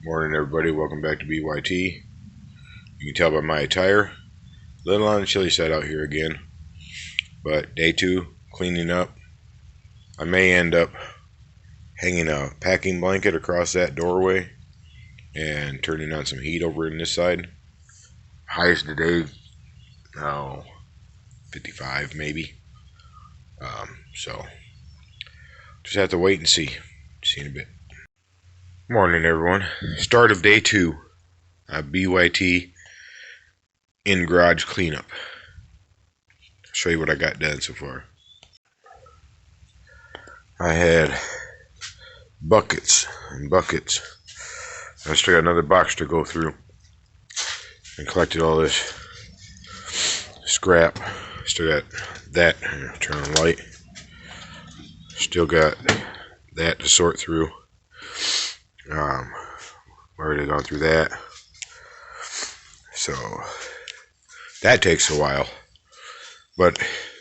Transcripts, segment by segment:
Morning everybody, welcome back to BYT. You can tell by my attire, a little on the chilly side out here again. But day 2, cleaning up. I may end up hanging a packing blanket across that doorway and turning on some heat over in this side. Highest today, 55 maybe. So, just have to wait and see. See in a bit. Morning everyone. Start of day 2. BYT in garage cleanup. I'll show you what I got done so far. I had buckets and buckets. I still got another box to go through and collected all this scrap. Still got that. Turn on light. Still got that to sort through. Already gone through that. So that takes a while. But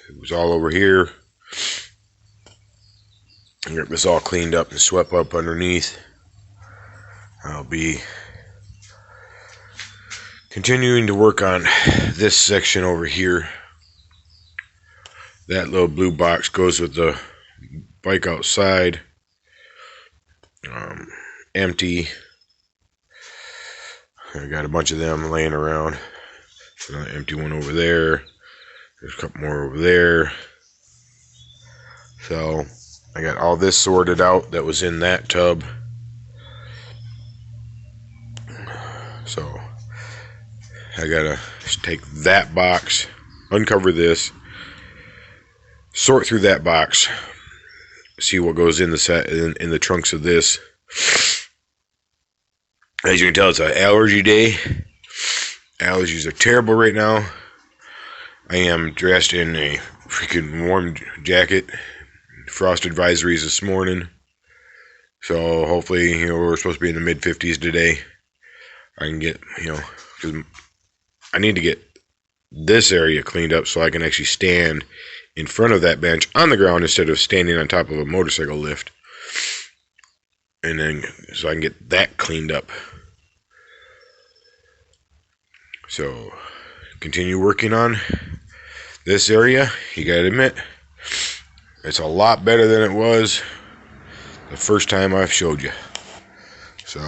it was all over here. Get this all cleaned up and swept up underneath. I'll be continuing to work on this section over here. That little blue box goes with the bike outside. Empty. I got a bunch of them laying around. There's an empty one over there. There's a couple more over there. So I got all this sorted out that was in that tub. So I gotta take that box, uncover this, sort through that box, see what goes in the set in the trunks of this. As you can tell, it's an allergy day. Allergies are terrible right now. I am dressed in a freaking warm jacket. Frost advisories this morning. So hopefully, we're supposed to be in the mid-50s today. I can get, because I need to get this area cleaned up so I can actually stand in front of that bench on the ground instead of standing on top of a motorcycle lift. And then, so I can get that cleaned up. So, continue working on this area. You gotta admit, it's a lot better than it was the first time I've showed you. So,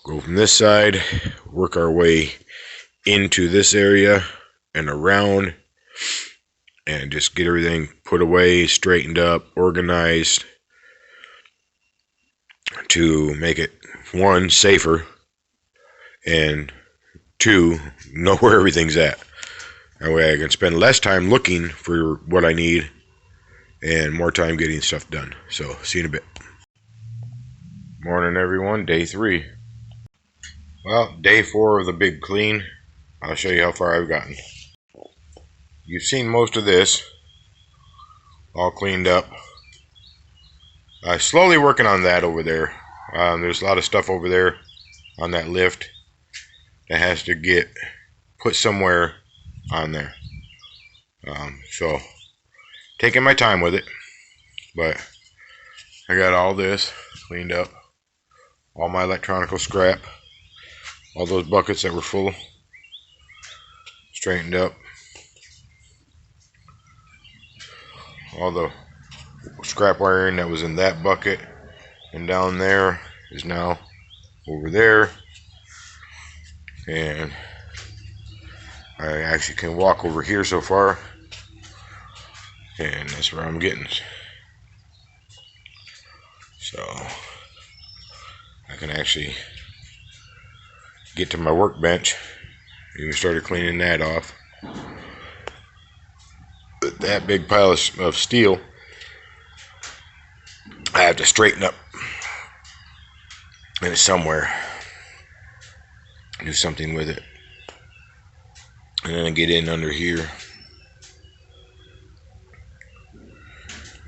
go from this side, work our way into this area and around, and just get everything put away, straightened up, organized, to make it, 1, safer, and 2, know where everything's at. That way I can spend less time looking for what I need and more time getting stuff done. So, see you in a bit. Morning everyone, day 3. Well, day 4 of the big clean. I'll show you how far I've gotten. You've seen most of this all cleaned up. Slowly working on that over there. There's a lot of stuff over there on that lift that has to get put somewhere on there. So, taking my time with it. But I got all this cleaned up. All my electronical scrap. All those buckets that were full. Straightened up. All the scrap wiring that was in that bucket and down there is now over there, and I actually can walk over here so far, and that's where I'm getting. So I can actually get to my workbench. Even started cleaning that off. But that big pile of steel I have to straighten up, and it's somewhere. Do something with it, and then I get in under here,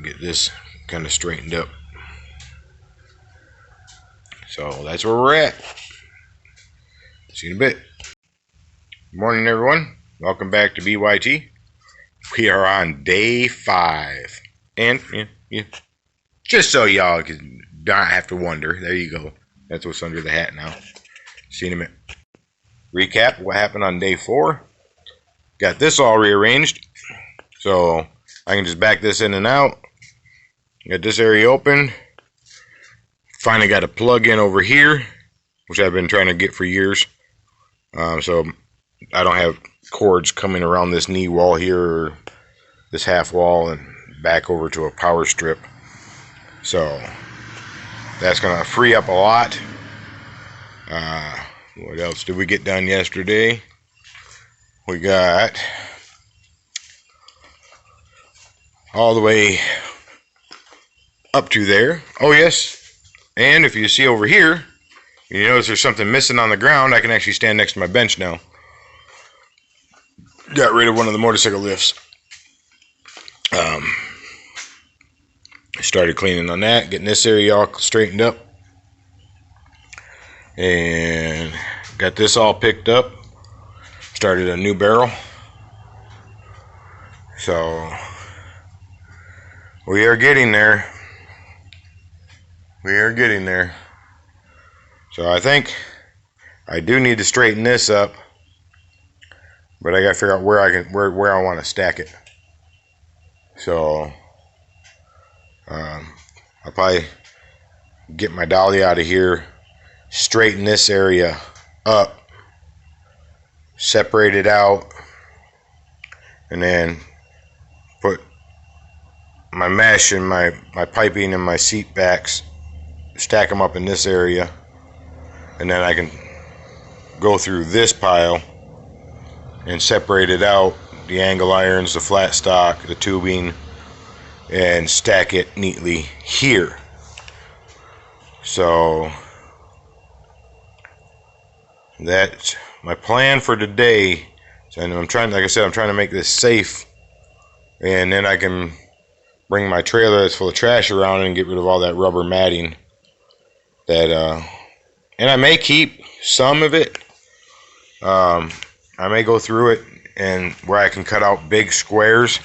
get this kind of straightened up. So that's where we're at. See you in a bit. Good morning everyone, welcome back to BYT. We are on day 5, and yeah. Just so y'all can not have to wonder. There you go. That's what's under the hat now. Seen him. Recap what happened on day 4. Got this all rearranged, so I can just back this in and out. Got this area open. Finally got a plug in over here, which I've been trying to get for years. So I don't have cords coming around this knee wall here or this half wall and back over to a power strip. So that's going to free up a lot. What else did we get done yesterday? We got all the way up to there. Oh yes, and if you see over here, you notice there's something missing on the ground. I can actually stand next to my bench now. Got rid of one of the motorcycle lifts. Started cleaning on that, getting this area all straightened up, and got this all picked up. Started a new barrel. So we are getting there. We are getting there. So I think I do need to straighten this up, but I gotta figure out where I want to stack it. So I'll probably get my dolly out of here, straighten this area up, separate it out, and then put my mesh and my piping and my seat backs, stack them up in this area, and then I can go through this pile and separate it out, the angle irons, the flat stock, the tubing, and stack it neatly here. So that's my plan for today. And I'm trying, like I said, I'm trying to make this safe, and then I can bring my trailer that's full of trash around and get rid of all that rubber matting. That and I may keep some of it. I may go through it and where I can cut out big squares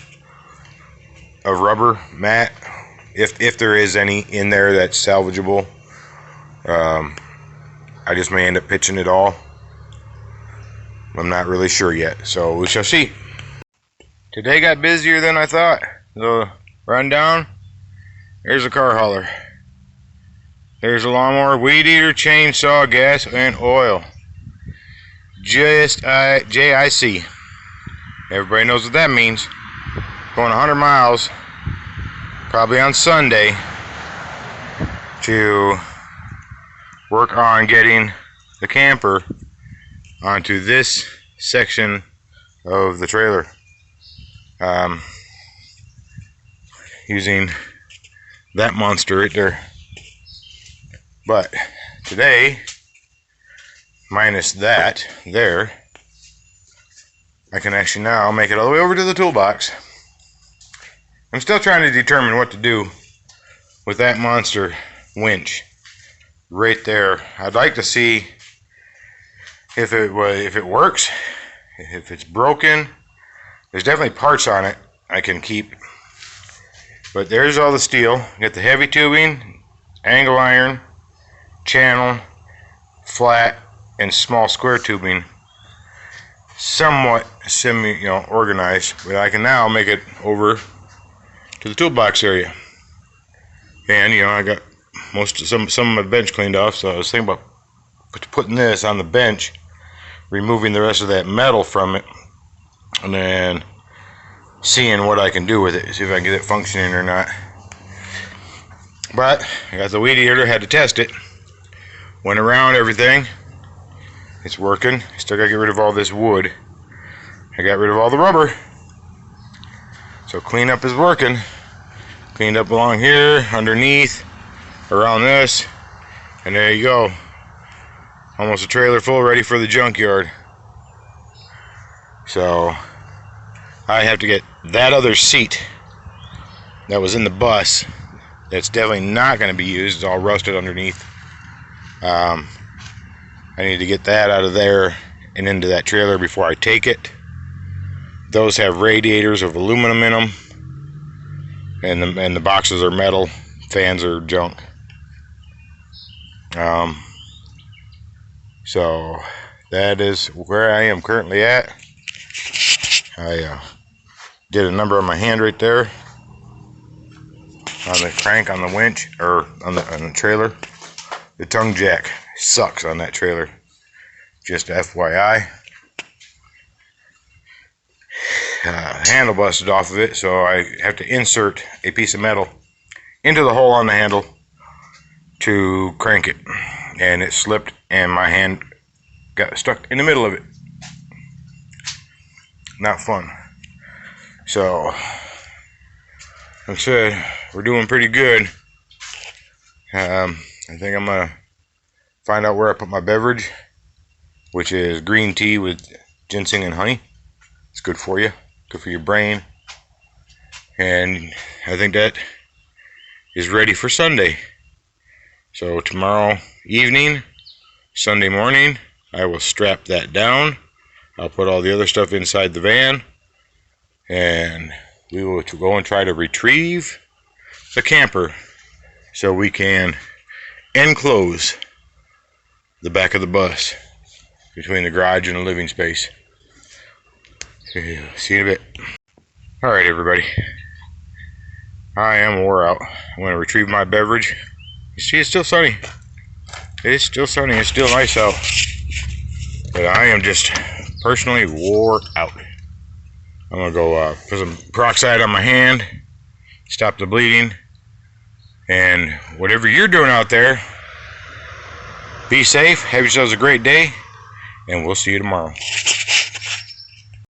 of rubber mat, if there is any in there that's salvageable. I just may end up pitching it all. I'm not really sure yet, so we shall see. Today got busier than I thought. The rundown. There's a car hauler. There's a lawnmower, weed eater, chainsaw, gas, and oil. JIC. Everybody knows what that means. Going 100 miles, probably on Sunday, to work on getting the camper onto this section of the trailer. Using that monster right there. But today, minus that there, I can actually now make it all the way over to the toolbox. I'm still trying to determine what to do with that monster winch right there. I'd like to see if it works, if it's broken. There's definitely parts on it I can keep. But there's all the steel. Got the heavy tubing, angle iron, channel, flat, and small square tubing. Somewhat organized, but I can now make it over to the toolbox area. And I got some of my bench cleaned off, so I was thinking about putting this on the bench, removing the rest of that metal from it, and then seeing what I can do with it, see if I can get it functioning or not. But I got the weed eater, had to test it. Went around everything. It's working. Still gotta get rid of all this wood. I got rid of all the rubber. So cleanup is working. Cleaned up along here, underneath, around this, and there you go. Almost a trailer full, ready for the junkyard. So I have to get that other seat that was in the bus. That's definitely not going to be used. It's all rusted underneath. I need to get that out of there and into that trailer before I take it. Those have radiators of aluminum in them, and the boxes are metal. Fans are junk. So that is where I am currently at. I did a number on my hand right there on the crank on the winch, or on the trailer. The tongue jack sucks on that trailer, just FYI. Handle busted off of it, so I have to insert a piece of metal into the hole on the handle to crank it, and it slipped and my hand got stuck in the middle of it. Not fun. So like I said, we're doing pretty good. I think I'm gonna find out where I put my beverage, which is green tea with ginseng and honey. It's good for you, good for your brain. And I think that is ready for Sunday. So tomorrow evening, Sunday morning, I will strap that down. I'll put all the other stuff inside the van, and we will go and try to retrieve the camper so we can enclose the back of the bus between the garage and the living space. See you in a bit. Alright everybody, I am wore out. I'm going to retrieve my beverage. You see, it's still sunny. It's still sunny, it's still nice out. But I am just personally wore out. I'm going to go put some peroxide on my hand, stop the bleeding, and whatever you're doing out there, be safe, have yourselves a great day, and we'll see you tomorrow.